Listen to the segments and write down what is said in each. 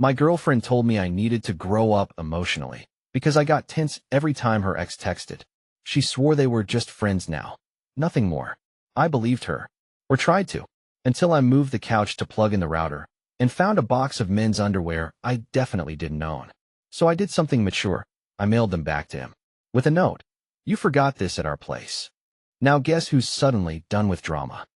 My girlfriend told me I needed to grow up emotionally because I got tense every time her ex texted. She swore they were just friends now. Nothing more. I believed her. Or tried to. Until I moved the couch to plug in the router and found a box of men's underwear I definitely didn't own. So I did something mature. I mailed them back to him. With a note. You forgot this at our place. Now guess who's suddenly done with drama?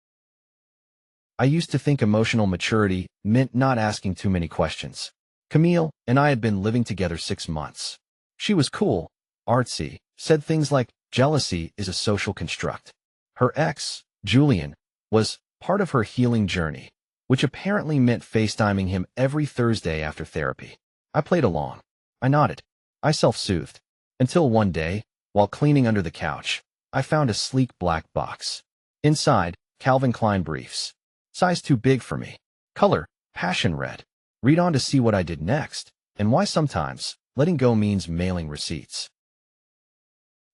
I used to think emotional maturity meant not asking too many questions. Camille and I had been living together 6 months. She was cool, artsy, said things like, jealousy is a social construct. Her ex, Julian, was part of her healing journey, which apparently meant FaceTiming him every Thursday after therapy. I played along. I nodded. I self-soothed. Until one day, while cleaning under the couch, I found a sleek black box. Inside, Calvin Klein briefs. Size too big for me. Color, passion red. Read on to see what I did next, and why sometimes letting go means mailing receipts.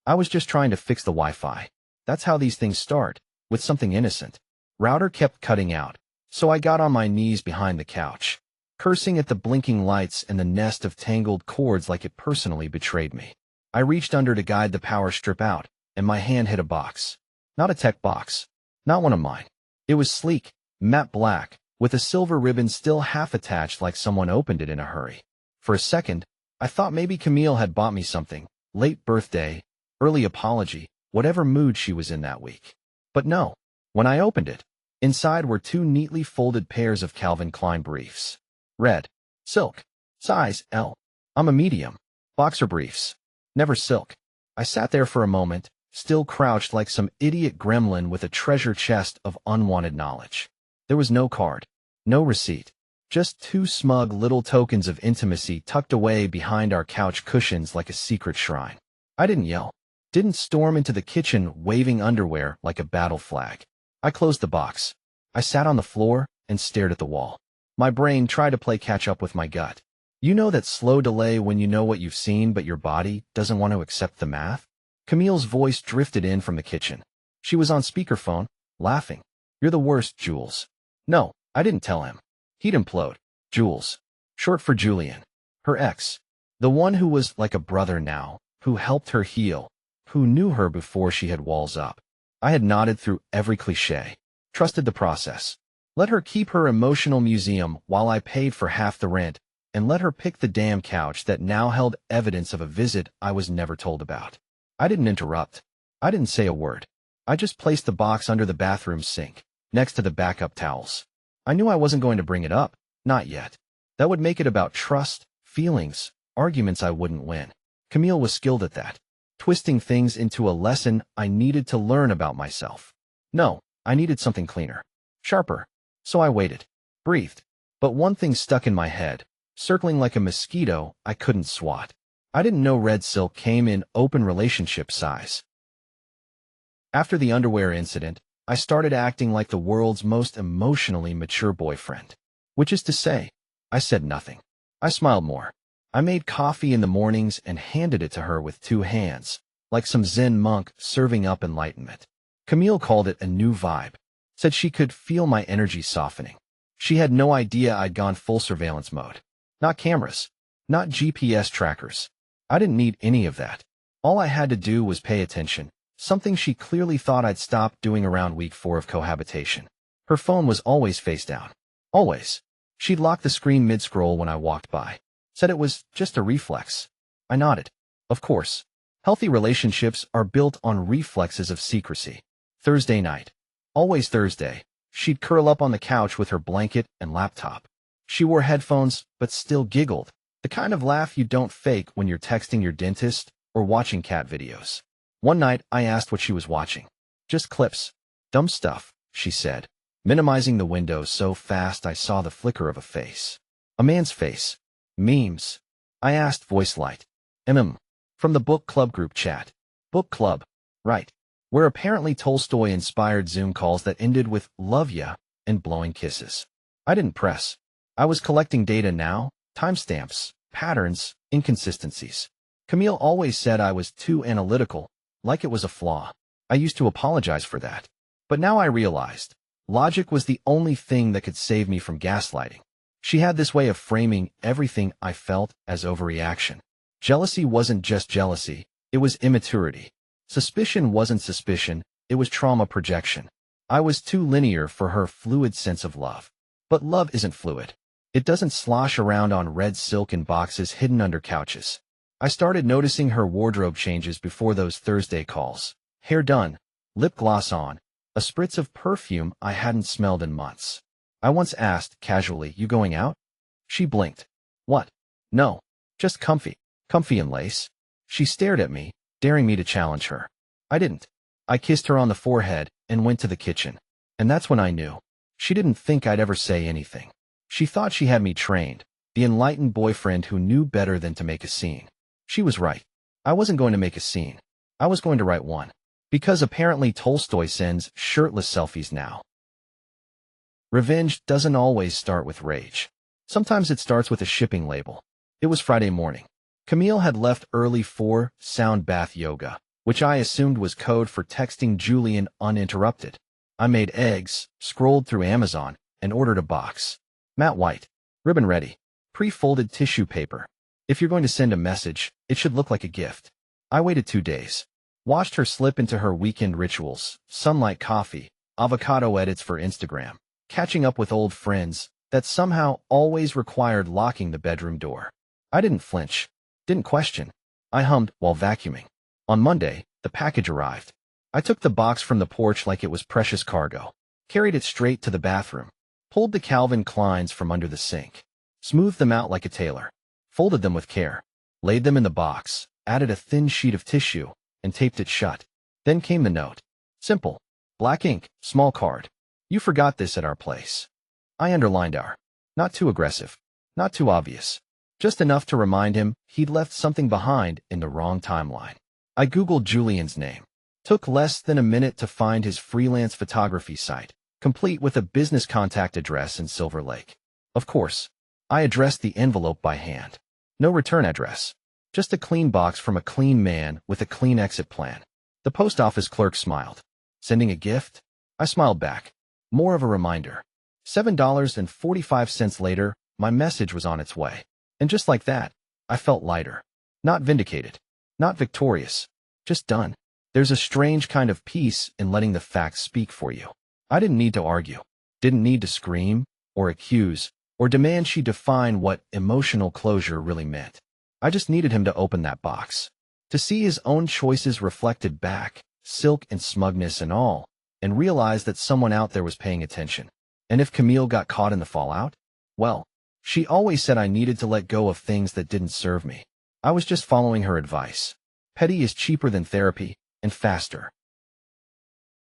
I was just trying to fix the Wi-Fi. That's how these things start, with something innocent. Router kept cutting out, so I got on my knees behind the couch, cursing at the blinking lights and the nest of tangled cords like it personally betrayed me. I reached under to guide the power strip out, and my hand hit a box. Not a tech box. Not one of mine. It was sleek, matte black, with a silver ribbon still half attached like someone opened it in a hurry. For a second, I thought maybe Camille had bought me something, late birthday, early apology, whatever mood she was in that week. But no, when I opened it, inside were 2 neatly folded pairs of Calvin Klein briefs. Red. Silk. Size L. I'm a medium. Boxer briefs. Never silk. I sat there for a moment, still crouched like some idiot gremlin with a treasure chest of unwanted knowledge. There was no card. No receipt. Just 2 smug little tokens of intimacy tucked away behind our couch cushions like a secret shrine. I didn't yell. Didn't storm into the kitchen waving underwear like a battle flag. I closed the box. I sat on the floor and stared at the wall. My brain tried to play catch up with my gut. You know that slow delay when you know what you've seen but your body doesn't want to accept the math? Camille's voice drifted in from the kitchen. She was on speakerphone, laughing. You're the worst, Jules. No, I didn't tell him. He'd implode. Jules. Short for Julian. Her ex. The one who was like a brother now, who helped her heal, who knew her before she had walls up. I had nodded through every cliché. Trusted the process. Let her keep her emotional museum while I paid for half the rent, and let her pick the damn couch that now held evidence of a visit I was never told about. I didn't interrupt. I didn't say a word. I just placed the box under the bathroom sink, next to the backup towels. I knew I wasn't going to bring it up. Not yet. That would make it about trust, feelings, arguments I wouldn't win. Camille was skilled at that, twisting things into a lesson I needed to learn about myself. No, I needed something cleaner, sharper. So I waited, breathed. But one thing stuck in my head, circling like a mosquito I couldn't swat. I didn't know red silk came in open relationship size. After the underwear incident, I started acting like the world's most emotionally mature boyfriend. Which is to say, I said nothing. I smiled more. I made coffee in the mornings and handed it to her with 2 hands, like some Zen monk serving up enlightenment. Camille called it a new vibe, said she could feel my energy softening. She had no idea I'd gone full surveillance mode. Not cameras, not GPS trackers. I didn't need any of that. All I had to do was pay attention, something she clearly thought I'd stopped doing around week 4 of cohabitation. Her phone was always face down. Always. She'd lock the screen mid-scroll when I walked by. Said it was just a reflex. I nodded. Of course. Healthy relationships are built on reflexes of secrecy. Thursday night. Always Thursday. She'd curl up on the couch with her blanket and laptop. She wore headphones, but still giggled. The kind of laugh you don't fake when you're texting your dentist or watching cat videos. One night, I asked what she was watching. Just clips. Dumb stuff, she said, minimizing the window so fast I saw the flicker of a face. A man's face. Memes. I asked, voice light. From the book club group chat. Book club. Right. Where apparently Tolstoy-inspired Zoom calls that ended with love ya and blowing kisses. I didn't press. I was collecting data now, timestamps, patterns, inconsistencies. Camille always said I was too analytical, like it was a flaw. I used to apologize for that. But now I realized, logic was the only thing that could save me from gaslighting. She had this way of framing everything I felt as overreaction. Jealousy wasn't just jealousy, it was immaturity. Suspicion wasn't suspicion, it was trauma projection. I was too linear for her fluid sense of love. But love isn't fluid. It doesn't slosh around on red silk in boxes hidden under couches. I started noticing her wardrobe changes before those Thursday calls. Hair done, lip gloss on, a spritz of perfume I hadn't smelled in months. I once asked, casually, "You going out?" She blinked. "What? No. Just comfy. Comfy and lace." She stared at me, daring me to challenge her. I didn't. I kissed her on the forehead and went to the kitchen. And that's when I knew. She didn't think I'd ever say anything. She thought she had me trained, the enlightened boyfriend who knew better than to make a scene. She was right. I wasn't going to make a scene. I was going to write one. Because apparently Tolstoy sends shirtless selfies now. Revenge doesn't always start with rage. Sometimes it starts with a shipping label. It was Friday morning. Camille had left early for sound bath yoga, which I assumed was code for texting Julian uninterrupted. I made eggs, scrolled through Amazon, and ordered a box. Matte white. Ribbon ready. Pre-folded tissue paper. If you're going to send a message, it should look like a gift. I waited 2 days. Watched her slip into her weekend rituals, sunlight coffee, avocado edits for Instagram, catching up with old friends that somehow always required locking the bedroom door. I didn't flinch. Didn't question. I hummed while vacuuming. On Monday, the package arrived. I took the box from the porch like it was precious cargo, carried it straight to the bathroom, pulled the Calvin Kleins from under the sink, smoothed them out like a tailor, folded them with care, laid them in the box, added a thin sheet of tissue, and taped it shut. Then came the note. Simple. Black ink, small card. "You forgot this at our place." I underlined our. Not too aggressive. Not too obvious. Just enough to remind him he'd left something behind in the wrong timeline. I Googled Julian's name. Took less than a minute to find his freelance photography site, complete with a business contact address in Silver Lake. Of course, I addressed the envelope by hand. No return address. Just a clean box from a clean man with a clean exit plan. The post office clerk smiled. Sending a gift? I smiled back. More of a reminder. $7.45 later, my message was on its way. And just like that, I felt lighter. Not vindicated. Not victorious. Just done. There's a strange kind of peace in letting the facts speak for you. I didn't need to argue. Didn't need to scream, or accuse, or demand she define what emotional closure really meant. I just needed him to open that box. To see his own choices reflected back, silk and smugness and all, and realize that someone out there was paying attention. And if Camille got caught in the fallout? Well, she always said I needed to let go of things that didn't serve me. I was just following her advice. Petty is cheaper than therapy, and faster.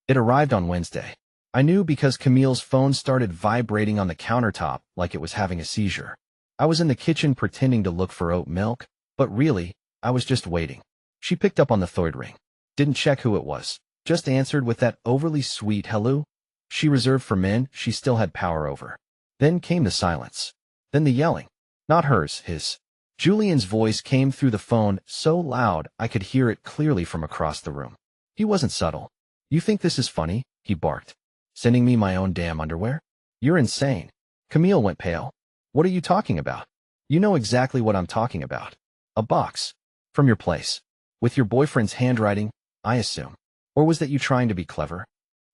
It arrived on Wednesday. I knew because Camille's phone started vibrating on the countertop like it was having a seizure. I was in the kitchen pretending to look for oat milk, but really, I was just waiting. She picked up on the third ring. Didn't check who it was. Just answered with that overly sweet hello. She reserved for men she still had power over. Then came the silence. Then the yelling. Not hers, his. Julian's voice came through the phone so loud I could hear it clearly from across the room. He wasn't subtle. "You think this is funny?" he barked. "Sending me my own damn underwear? You're insane." Camille went pale. "What are you talking about?" "You know exactly what I'm talking about. A box. From your place. With your boyfriend's handwriting, I assume. Or was that you trying to be clever?"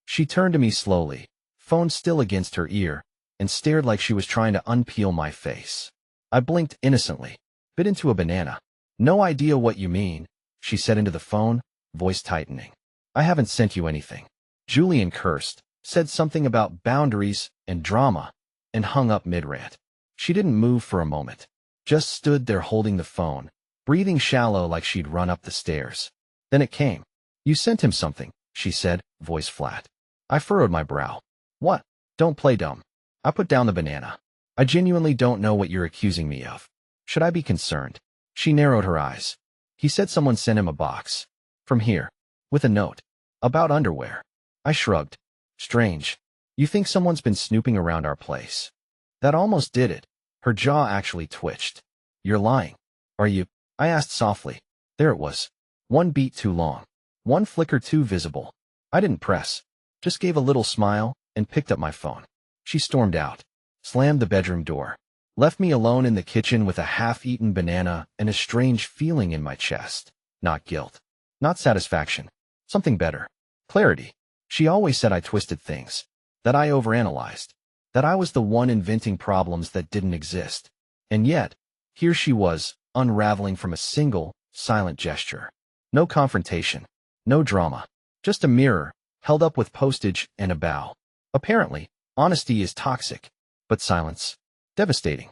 She turned to me slowly, phone still against her ear, and stared like she was trying to unpeel my face. I blinked innocently. Bit into a banana. "No idea what you mean," she said into the phone, voice tightening. "I haven't sent you anything." Julian cursed, said something about boundaries and drama, and hung up mid-rant. She didn't move for a moment. Just stood there holding the phone, breathing shallow like she'd run up the stairs. Then it came. "You sent him something," she said, voice flat. I furrowed my brow. "What? Don't play dumb." I put down the banana. "I genuinely don't know what you're accusing me of. Should I be concerned?" She narrowed her eyes. "He said someone sent him a box. From here. With a note. About underwear." I shrugged. "Strange. You think someone's been snooping around our place?" That almost did it. Her jaw actually twitched. "You're lying. Are you?" I asked softly. There it was. One beat too long. One flicker too visible. I didn't press. Just gave a little smile and picked up my phone. She stormed out. Slammed the bedroom door. Left me alone in the kitchen with a half-eaten banana and a strange feeling in my chest. Not guilt. Not satisfaction. Something better. Clarity. She always said I twisted things. That I overanalyzed. That I was the one inventing problems that didn't exist. And yet, here she was, unraveling from a single, silent gesture. No confrontation. No drama. Just a mirror, held up with postage and a bow. Apparently, honesty is toxic, but silence, devastating.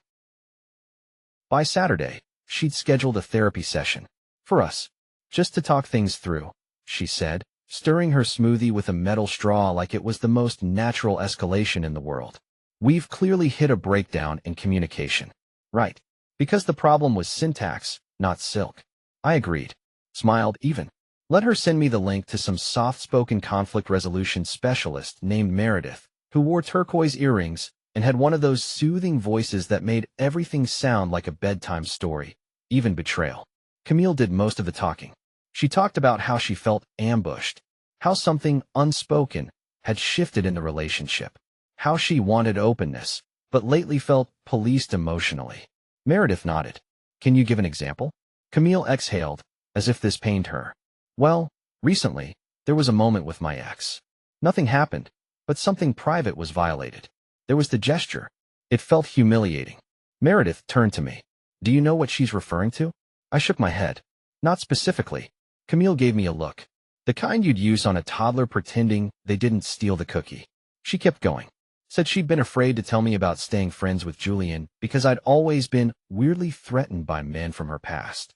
By Saturday, she'd scheduled a therapy session. For us. Just to talk things through, she said, stirring her smoothie with a metal straw like it was the most natural escalation in the world. We've clearly hit a breakdown in communication. Right. Because the problem was syntax, not silk. I agreed. Smiled even. Let her send me the link to some soft-spoken conflict resolution specialist named Meredith, who wore turquoise earrings and had one of those soothing voices that made everything sound like a bedtime story, even betrayal. Camille did most of the talking. She talked about how she felt ambushed, how something unspoken had shifted in the relationship, how she wanted openness, but lately felt policed emotionally. Meredith nodded. Can you give an example? Camille exhaled, as if this pained her. Well, recently, there was a moment with my ex. Nothing happened, but something private was violated. There was the gesture. It felt humiliating. Meredith turned to me. Do you know what she's referring to? I shook my head. Not specifically. Camille gave me a look. The kind you'd use on a toddler pretending they didn't steal the cookie. She kept going. Said she'd been afraid to tell me about staying friends with Julian because I'd always been weirdly threatened by men from her past.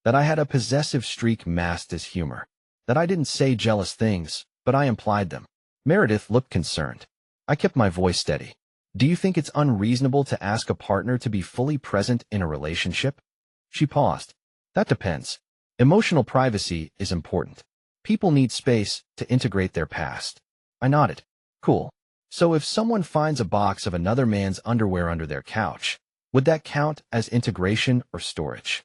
That I had a possessive streak masked as humor. That I didn't say jealous things, but I implied them. Meredith looked concerned. I kept my voice steady. Do you think it's unreasonable to ask a partner to be fully present in a relationship? She paused. That depends. Emotional privacy is important. People need space to integrate their past. I nodded. Cool. So if someone finds a box of another man's underwear under their couch, would that count as integration or storage?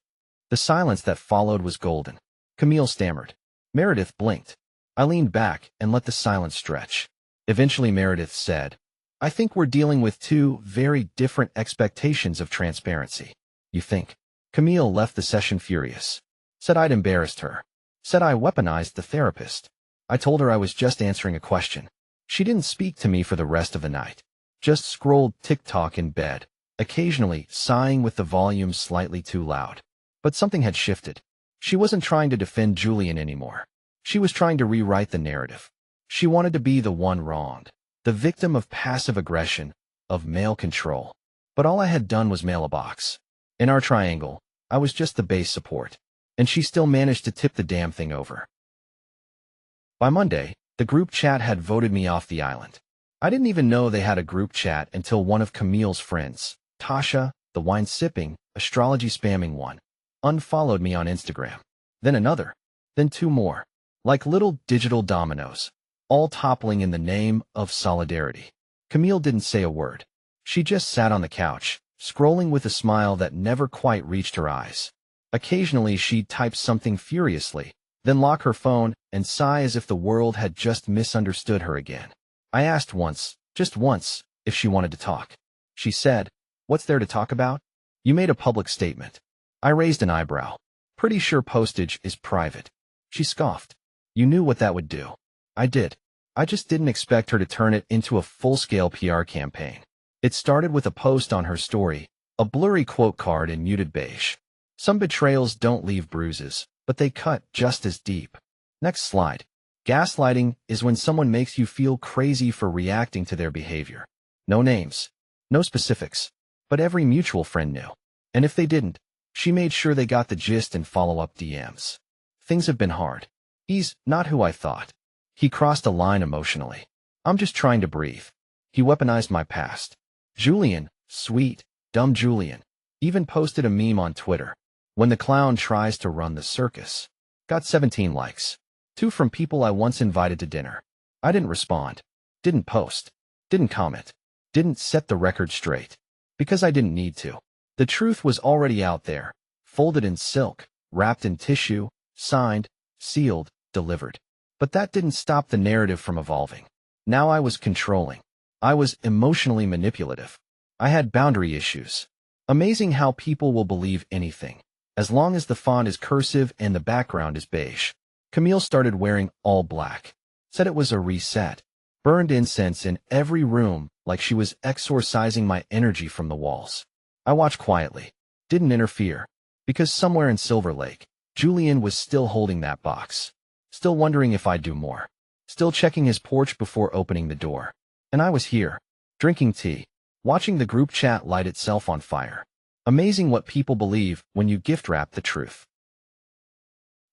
The silence that followed was golden. Camille stammered. Meredith blinked. I leaned back and let the silence stretch. Eventually Meredith said, I think we're dealing with two very different expectations of transparency. You think? Camille left the session furious. Said I'd embarrassed her. Said I weaponized the therapist. I told her I was just answering a question. She didn't speak to me for the rest of the night. Just scrolled TikTok in bed, occasionally sighing with the volume slightly too loud. But something had shifted. She wasn't trying to defend Julian anymore. She was trying to rewrite the narrative. She wanted to be the one wronged, the victim of passive aggression, of male control. But all I had done was mail a box. In our triangle, I was just the base support. And she still managed to tip the damn thing over. By Monday, the group chat had voted me off the island. I didn't even know they had a group chat until one of Camille's friends, Tasha, the wine-sipping, astrology-spamming one, unfollowed me on Instagram. Then another. Then two more. Like little digital dominoes, all toppling in the name of solidarity. Camille didn't say a word. She just sat on the couch, scrolling with a smile that never quite reached her eyes. Occasionally she'd type something furiously, then lock her phone and sigh as if the world had just misunderstood her again. I asked once, just once, if she wanted to talk. She said, "What's there to talk about? You made a public statement." I raised an eyebrow. "Pretty sure postage is private." She scoffed. "You knew what that would do." I did. I just didn't expect her to turn it into a full-scale PR campaign. It started with a post on her story, a blurry quote card in muted beige. Some betrayals don't leave bruises, but they cut just as deep. Next slide. Gaslighting is when someone makes you feel crazy for reacting to their behavior. No names. No specifics. But every mutual friend knew. And if they didn't, she made sure they got the gist in follow-up DMs. Things have been hard. He's not who I thought. He crossed a line emotionally. I'm just trying to breathe. He weaponized my past. Julian, sweet, dumb Julian, even posted a meme on Twitter. When the clown tries to run the circus. Got 17 likes. 2 from people I once invited to dinner. I didn't respond. Didn't post. Didn't comment. Didn't set the record straight. Because I didn't need to. The truth was already out there. Folded in silk, wrapped in tissue, signed, sealed, delivered. But that didn't stop the narrative from evolving. Now I was controlling. I was emotionally manipulative. I had boundary issues. Amazing how people will believe anything, as long as the font is cursive and the background is beige. Camille started wearing all black. Said it was a reset. Burned incense in every room like she was exorcising my energy from the walls. I watched quietly. Didn't interfere. Because somewhere in Silver Lake, Julian was still holding that box. Still wondering if I'd do more. Still checking his porch before opening the door. And I was here, drinking tea, watching the group chat light itself on fire. Amazing what people believe when you gift wrap the truth.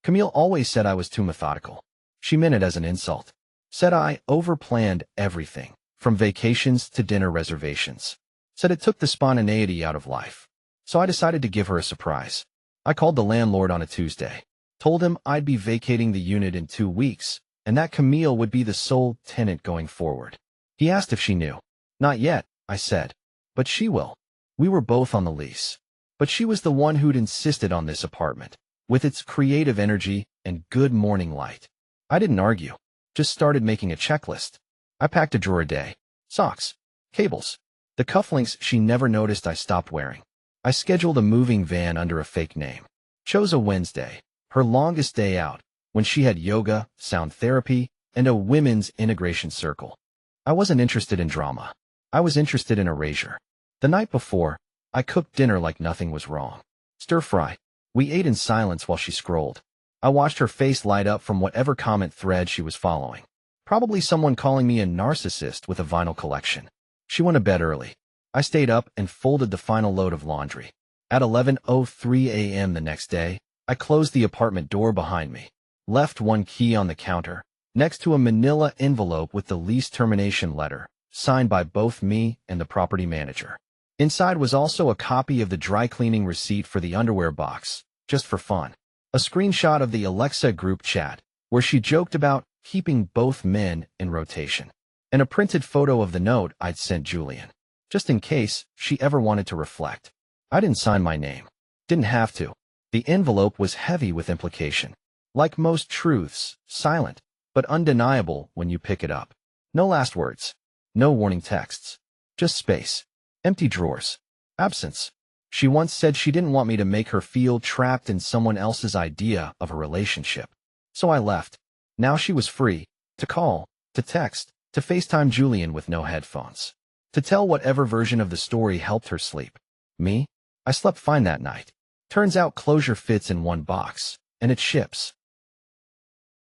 Camille always said I was too methodical. She meant it as an insult. Said I overplanned everything, from vacations to dinner reservations. Said it took the spontaneity out of life. So I decided to give her a surprise. I called the landlord on a Tuesday. Told him I'd be vacating the unit in 2 weeks, and that Camille would be the sole tenant going forward. He asked if she knew. Not yet, I said. But she will. We were both on the lease. But she was the one who'd insisted on this apartment, with its creative energy and good morning light. I didn't argue. Just started making a checklist. I packed a drawer a day. Socks. Cables. The cufflinks she never noticed I stopped wearing. I scheduled a moving van under a fake name. Chose a Wednesday, her longest day out, when she had yoga, sound therapy, and a women's integration circle. I wasn't interested in drama. I was interested in erasure. The night before, I cooked dinner like nothing was wrong. Stir fry. We ate in silence while she scrolled. I watched her face light up from whatever comment thread she was following. Probably someone calling me a narcissist with a vinyl collection. She went to bed early. I stayed up and folded the final load of laundry. At 11:03 a.m. the next day, I closed the apartment door behind me, left one key on the counter, next to a manila envelope with the lease termination letter, signed by both me and the property manager. Inside was also a copy of the dry cleaning receipt for the underwear box, just for fun. A screenshot of the Alexa group chat, where she joked about keeping both men in rotation, and a printed photo of the note I'd sent Julian, just in case she ever wanted to reflect. I didn't sign my name. Didn't have to. The envelope was heavy with implication. Like most truths, silent, but undeniable when you pick it up. No last words. No warning texts. Just space. Empty drawers. Absence. She once said she didn't want me to make her feel trapped in someone else's idea of a relationship. So I left. Now she was free to call, to text, to FaceTime Julian with no headphones. To tell whatever version of the story helped her sleep. Me? I slept fine that night. Turns out closure fits in one box, and it ships.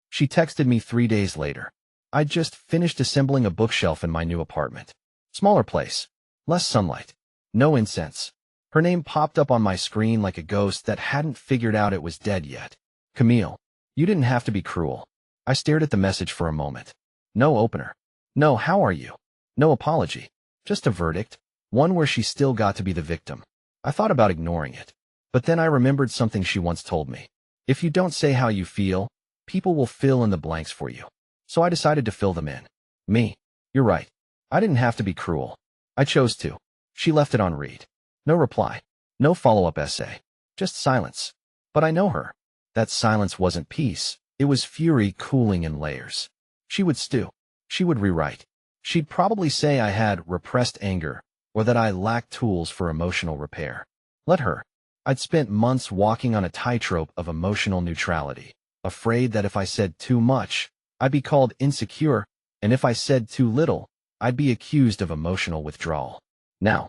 She texted me 3 days later. I'd just finished assembling a bookshelf in my new apartment. Smaller place. Less sunlight. No incense. Her name popped up on my screen like a ghost that hadn't figured out it was dead yet. Camille, you didn't have to be cruel. I stared at the message for a moment. No opener. No how are you. No apology. Just a verdict. One where she still got to be the victim. I thought about ignoring it. But then I remembered something she once told me. If you don't say how you feel, people will fill in the blanks for you. So I decided to fill them in. Me. You're right. I didn't have to be cruel. I chose to. She left it on read. No reply. No follow-up essay. Just silence. But I know her. That silence wasn't peace. It was fury cooling in layers. She would stew. She would rewrite. She'd probably say I had repressed anger, or that I lacked tools for emotional repair. Let her. I'd spent months walking on a tightrope of emotional neutrality, afraid that if I said too much, I'd be called insecure, and if I said too little, I'd be accused of emotional withdrawal. Now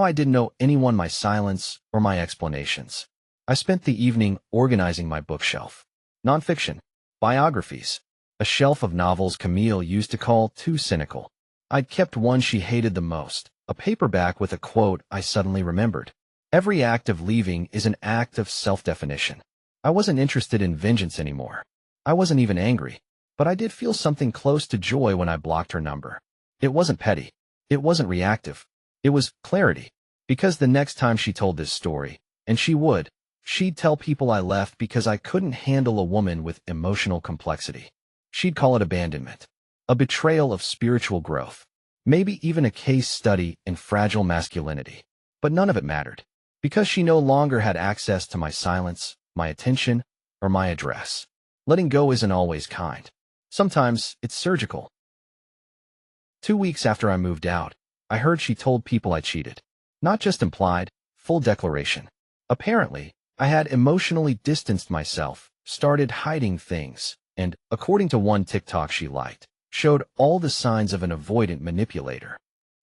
I didn't owe anyone my silence or my explanations. I spent the evening organizing my bookshelf. Nonfiction. Biographies. A shelf of novels Camille used to call too cynical. I'd kept one she hated the most, a paperback with a quote I suddenly remembered. Every act of leaving is an act of self-definition. I wasn't interested in vengeance anymore. I wasn't even angry. But I did feel something close to joy when I blocked her number. It wasn't petty. It wasn't reactive. It was clarity. Because the next time she told this story, and she would, she'd tell people I left because I couldn't handle a woman with emotional complexity. She'd call it abandonment. A betrayal of spiritual growth. Maybe even a case study in fragile masculinity. But none of it mattered. Because she no longer had access to my silence, my attention, or my address. Letting go isn't always kind. Sometimes it's surgical. 2 weeks after I moved out, I heard she told people I cheated. Not just implied, full declaration. Apparently, I had emotionally distanced myself, started hiding things, and, according to one TikTok she liked, showed all the signs of an avoidant manipulator.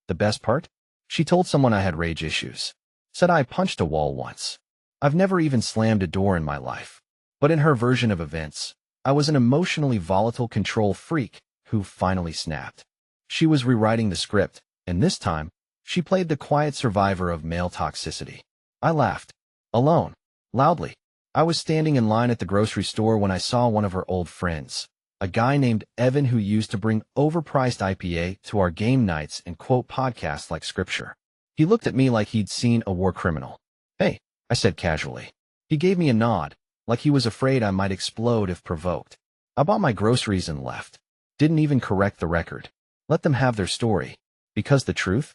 The best part? She told someone I had rage issues. Said I punched a wall once. I've never even slammed a door in my life. But in her version of events, I was an emotionally volatile control freak who finally snapped. She was rewriting the script, and this time, she played the quiet survivor of male toxicity. I laughed. Alone. Loudly. I was standing in line at the grocery store when I saw one of her old friends, a guy named Evan who used to bring overpriced IPA to our game nights and quote podcasts like scripture. He looked at me like he'd seen a war criminal. Hey, I said casually. He gave me a nod, like he was afraid I might explode if provoked. I bought my groceries and left. Didn't even correct the record. Let them have their story. Because the truth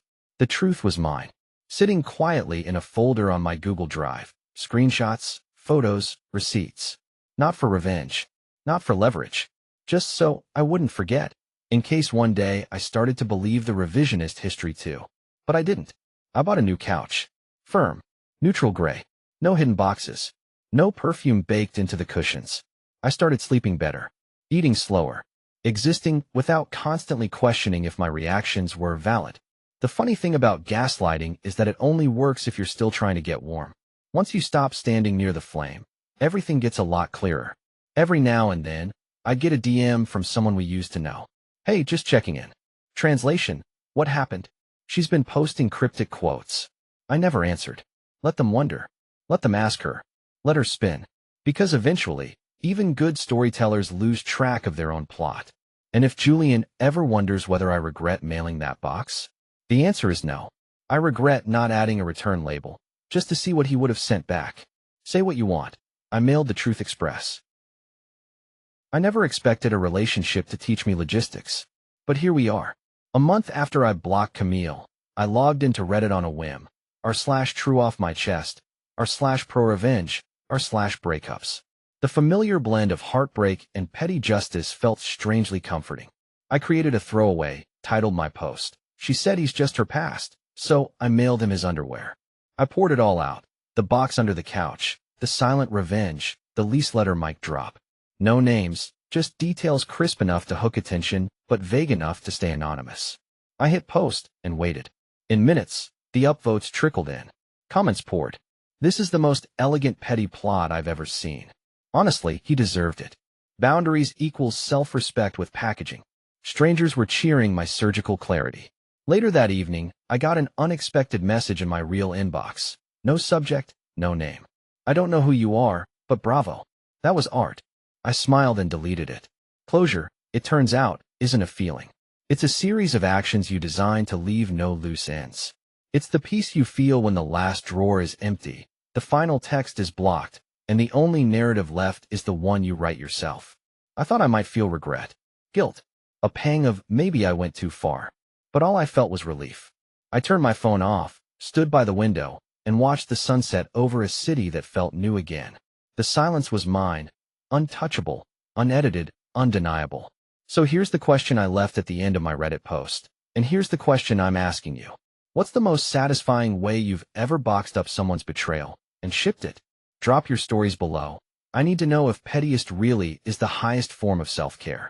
was mine. Sitting quietly in a folder on my Google Drive. Screenshots, photos, receipts. Not for revenge. Not for leverage. Just so I wouldn't forget. In case one day I started to believe the revisionist history too. But I didn't. I bought a new couch. Firm. Neutral gray. No hidden boxes. No perfume baked into the cushions. I started sleeping better. Eating slower. Existing without constantly questioning if my reactions were valid. The funny thing about gaslighting is that it only works if you're still trying to get warm. Once you stop standing near the flame, everything gets a lot clearer. Every now and then, I'd get a DM from someone we used to know. Hey, just checking in. Translation, what happened? She's been posting cryptic quotes. I never answered. Let them wonder. Let them ask her. Let her spin. Because eventually, even good storytellers lose track of their own plot. And if Julian ever wonders whether I regret mailing that box, the answer is no. I regret not adding a return label, just to see what he would have sent back. Say what you want. I mailed the Truth Express. I never expected a relationship to teach me logistics. But here we are. A month after I blocked Camille, I logged into Reddit on a whim. r/true off my chest, r/pro revenge, r/breakups. The familiar blend of heartbreak and petty justice felt strangely comforting. I created a throwaway, titled my post. She said he's just her past, so I mailed him his underwear. I poured it all out. The box under the couch, the silent revenge, the lease letter mic drop. No names, just details crisp enough to hook attention, but vague enough to stay anonymous. I hit post and waited. In minutes, the upvotes trickled in. Comments poured. This is the most elegant petty plot I've ever seen. Honestly, he deserved it. Boundaries equals self-respect with packaging. Strangers were cheering my surgical clarity. Later that evening, I got an unexpected message in my real inbox. No subject, no name. I don't know who you are, but bravo. That was art. I smiled and deleted it. Closure, it turns out, isn't a feeling. It's a series of actions you design to leave no loose ends. It's the peace you feel when the last drawer is empty, the final text is blocked, and the only narrative left is the one you write yourself. I thought I might feel regret, guilt, a pang of maybe I went too far. But all I felt was relief. I turned my phone off, stood by the window, and watched the sunset over a city that felt new again. The silence was mine, untouchable, unedited, undeniable. So here's the question I left at the end of my Reddit post. And here's the question I'm asking you. What's the most satisfying way you've ever boxed up someone's betrayal and shipped it? Drop your stories below. I need to know if pettiest really is the highest form of self-care.